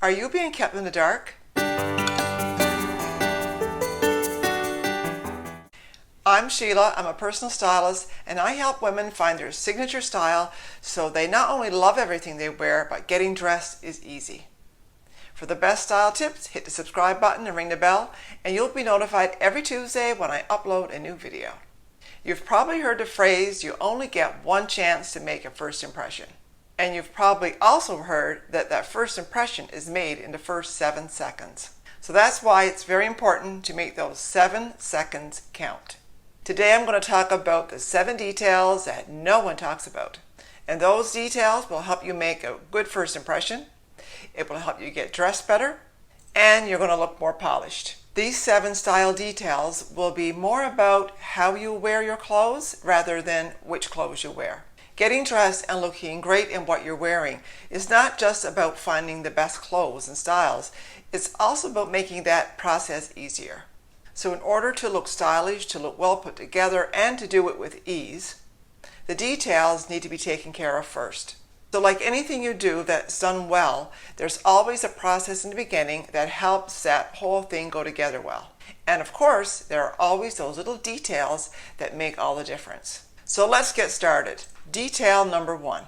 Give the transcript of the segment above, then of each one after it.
Are you being kept in the dark? I'm Sheila. I'm a personal stylist, and I help women find their signature style so they not only love everything they wear, but getting dressed is easy. For the best style tips, hit the subscribe button and ring the bell, and you'll be notified every Tuesday when I upload a new video. You've probably heard the phrase, you only get one chance to make a first impression. And you've probably also heard that that first impression is made in the first 7 seconds. So that's why it's very important to make those 7 seconds count. Today I'm going to talk about the 7 details that no one talks about. And those details will help you make a good first impression. It will help you get dressed better, and you're going to look more polished. These 7 style details will be more about how you wear your clothes rather than which clothes you wear. Getting dressed and looking great in what you're wearing is not just about finding the best clothes and styles, it's also about making that process easier. So in order to look stylish, to look well put together, and to do it with ease, the details need to be taken care of first. So like anything you do that's done well, there's always a process in the beginning that helps that whole thing go together well. And of course, there are always those little details that make all the difference. So let's get started. Detail number 1.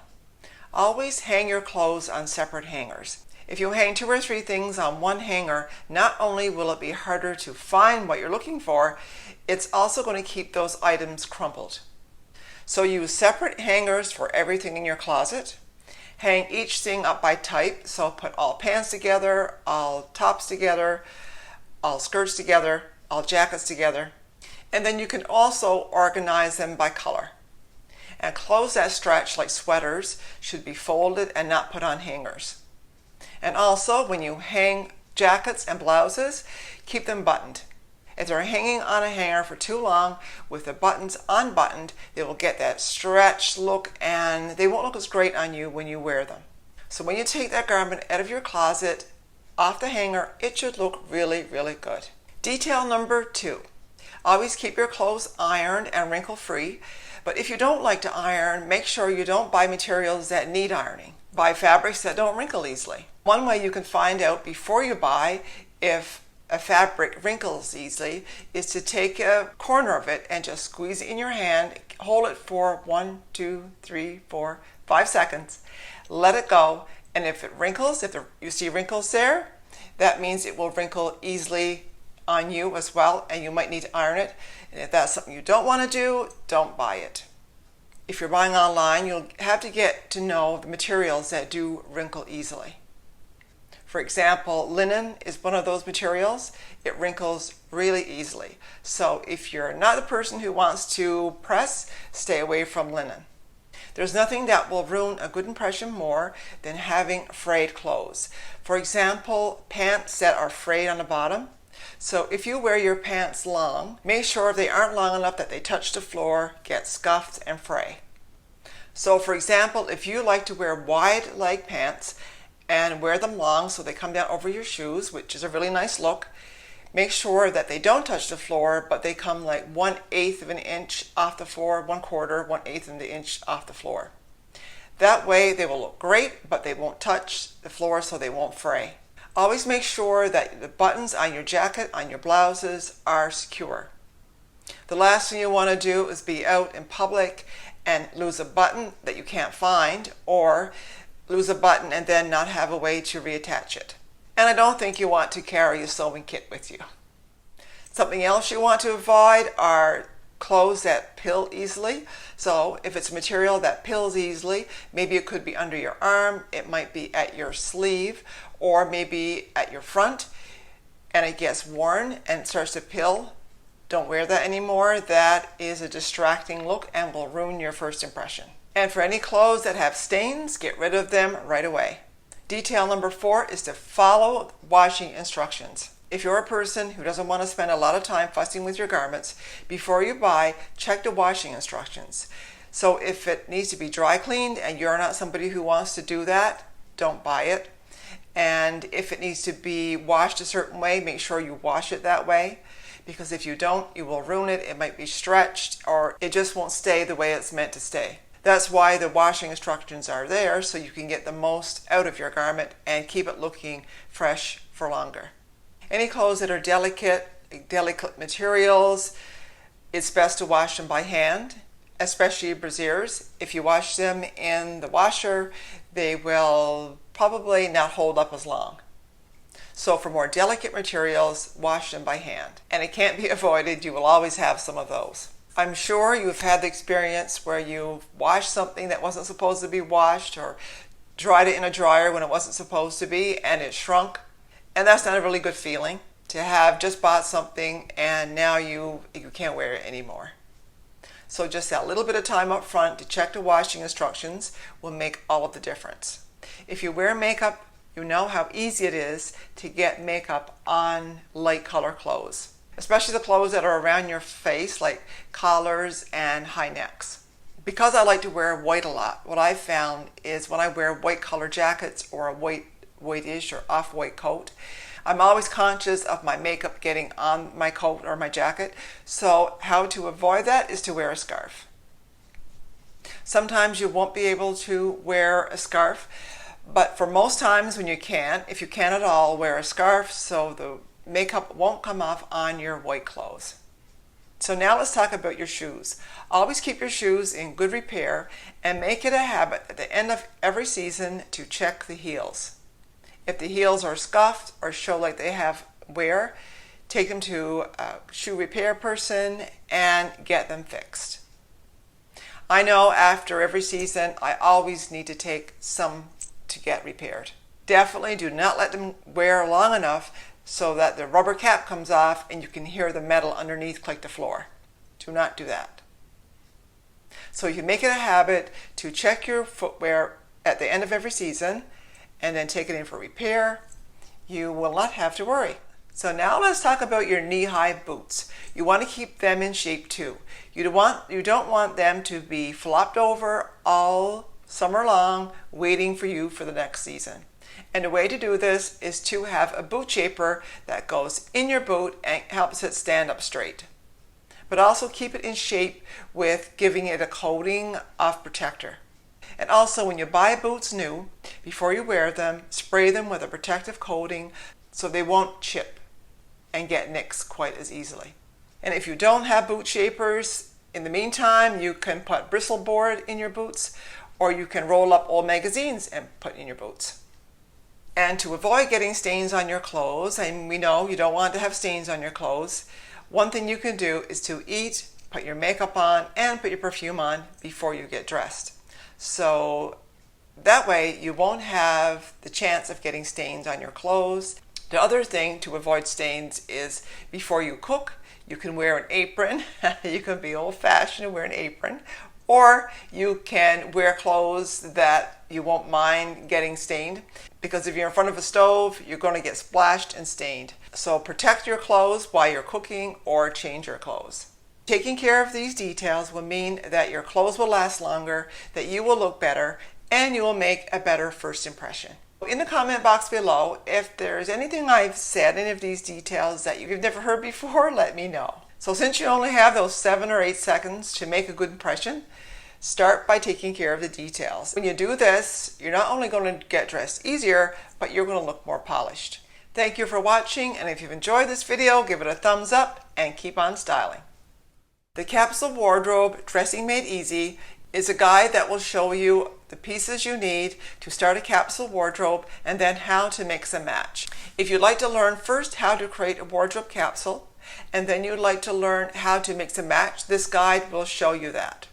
Always hang your clothes on separate hangers. If you hang 2 or 3 things on one hanger, not only will it be harder to find what you're looking for, it's also going to keep those items crumpled. So use separate hangers for everything in your closet. Hang each thing up by type, so put all pants together, all tops together, all skirts together, all jackets together. And then you can also organize them by color. And clothes that stretch like sweaters should be folded and not put on hangers. And also, when you hang jackets and blouses, keep them buttoned. If they're hanging on a hanger for too long with the buttons unbuttoned, they will get that stretched look and they won't look as great on you when you wear them. So when you take that garment out of your closet, off the hanger, it should look really, really good. Detail number 2. Always keep your clothes ironed and wrinkle-free, but if you don't like to iron, make sure you don't buy materials that need ironing. Buy fabrics that don't wrinkle easily. One way you can find out before you buy if a fabric wrinkles easily is to take a corner of it and just squeeze it in your hand, hold it for 1, 2, 3, 4, 5 seconds, let it go, and if it wrinkles, you see wrinkles there, that means it will wrinkle easily on you as well, and you might need to iron it. And if that's something you don't want to do, don't buy it. If you're buying online, you'll have to get to know the materials that do wrinkle easily. For example, linen is one of those materials. It wrinkles really easily. So if you're not the person who wants to press, stay away from linen. There's nothing that will ruin a good impression more than having frayed clothes. For example, pants that are frayed on the bottom. So if you wear your pants long, make sure they aren't long enough that they touch the floor, get scuffed, and fray. So for example, if you like to wear wide leg pants and wear them long so they come down over your shoes, which is a really nice look, make sure that they don't touch the floor, but they come like 1/8 of an inch off the floor, 1/4, 1/8 of an inch off the floor. That way they will look great, but they won't touch the floor so they won't fray. Always make sure that the buttons on your jacket, on your blouses, are secure. The last thing you want to do is be out in public and lose a button that you can't find, or lose a button and then not have a way to reattach it. And I don't think you want to carry a sewing kit with you. Something else you want to avoid are clothes that pill easily. So if it's a material that pills easily, maybe it could be under your arm, it might be at your sleeve, or maybe at your front, and it gets worn and starts to pill. Don't wear that anymore. That is a distracting look and will ruin your first impression. And for any clothes that have stains, get rid of them right away. Detail number 4 is to follow washing instructions. If you're a person who doesn't want to spend a lot of time fussing with your garments, before you buy, check the washing instructions. So if it needs to be dry cleaned and you're not somebody who wants to do that, don't buy it. And if it needs to be washed a certain way, make sure you wash it that way, because if you don't, you will ruin it. It might be stretched or it just won't stay the way it's meant to stay. That's why the washing instructions are there, so you can get the most out of your garment and keep it looking fresh for longer. Any clothes that are delicate materials, it's best to wash them by hand, especially brasiers. If you wash them in the washer, they will probably not hold up as long. So for more delicate materials, wash them by hand. And it can't be avoided, you will always have some of those. I'm sure you've had the experience where you washed something that wasn't supposed to be washed, or dried it in a dryer when it wasn't supposed to be, and it shrunk. And that's not a really good feeling, to have just bought something and now you can't wear it anymore. So just that little bit of time up front to check the washing instructions will make all of the difference. If you wear makeup, you know how easy it is to get makeup on light color clothes, especially the clothes that are around your face, like collars and high necks. Because I like to wear white a lot, what I've found is when I wear white color jackets or a whitish or off-white coat, I'm always conscious of my makeup getting on my coat or my jacket. So how to avoid that is to wear a scarf. Sometimes you won't be able to wear a scarf, but for most times when you can, if you can at all, wear a scarf so the makeup won't come off on your white clothes. So now let's talk about your shoes. Always keep your shoes in good repair and make it a habit at the end of every season to check the heels. If the heels are scuffed or show like they have wear, take them to a shoe repair person and get them fixed. I know after every season, I always need to take some to get repaired. Definitely do not let them wear long enough so that the rubber cap comes off and you can hear the metal underneath click the floor. Do not do that. So you make it a habit to check your footwear at the end of every season and then take it in for repair. You will not have to worry. So now let's talk about your knee-high boots. You want to keep them in shape too. You don't want them to be flopped over all summer long, waiting for you for the next season. And the way to do this is to have a boot shaper that goes in your boot and helps it stand up straight. But also keep it in shape with giving it a coating of protector. And also when you buy boots new, before you wear them, spray them with a protective coating so they won't chip and get nicks quite as easily. And if you don't have boot shapers, in the meantime, you can put bristle board in your boots, or you can roll up old magazines and put in your boots. And to avoid getting stains on your clothes, and we know you don't want to have stains on your clothes, one thing you can do is to eat, put your makeup on, and put your perfume on before you get dressed. So that way you won't have the chance of getting stains on your clothes. The other thing to avoid stains is before you cook, you can wear an apron. You can be old-fashioned and wear an apron. Or you can wear clothes that you won't mind getting stained, because if you're in front of a stove, you're going to get splashed and stained. So protect your clothes while you're cooking or change your clothes. Taking care of these details will mean that your clothes will last longer, that you will look better, and you will make a better first impression. In the comment box below, if there's anything I've said, any of these details that you've never heard before, let me know. So since you only have those 7 or 8 seconds to make a good impression, start by taking care of the details. When you do this, you're not only going to get dressed easier, but you're going to look more polished. Thank you for watching, and if you've enjoyed this video, give it a thumbs up and keep on styling. The Capsule Wardrobe Dressing Made Easy is a guide that will show you the pieces you need to start a capsule wardrobe and then how to mix and match. If you'd like to learn first how to create a wardrobe capsule, and then you'd like to learn how to mix and match, this guide will show you that.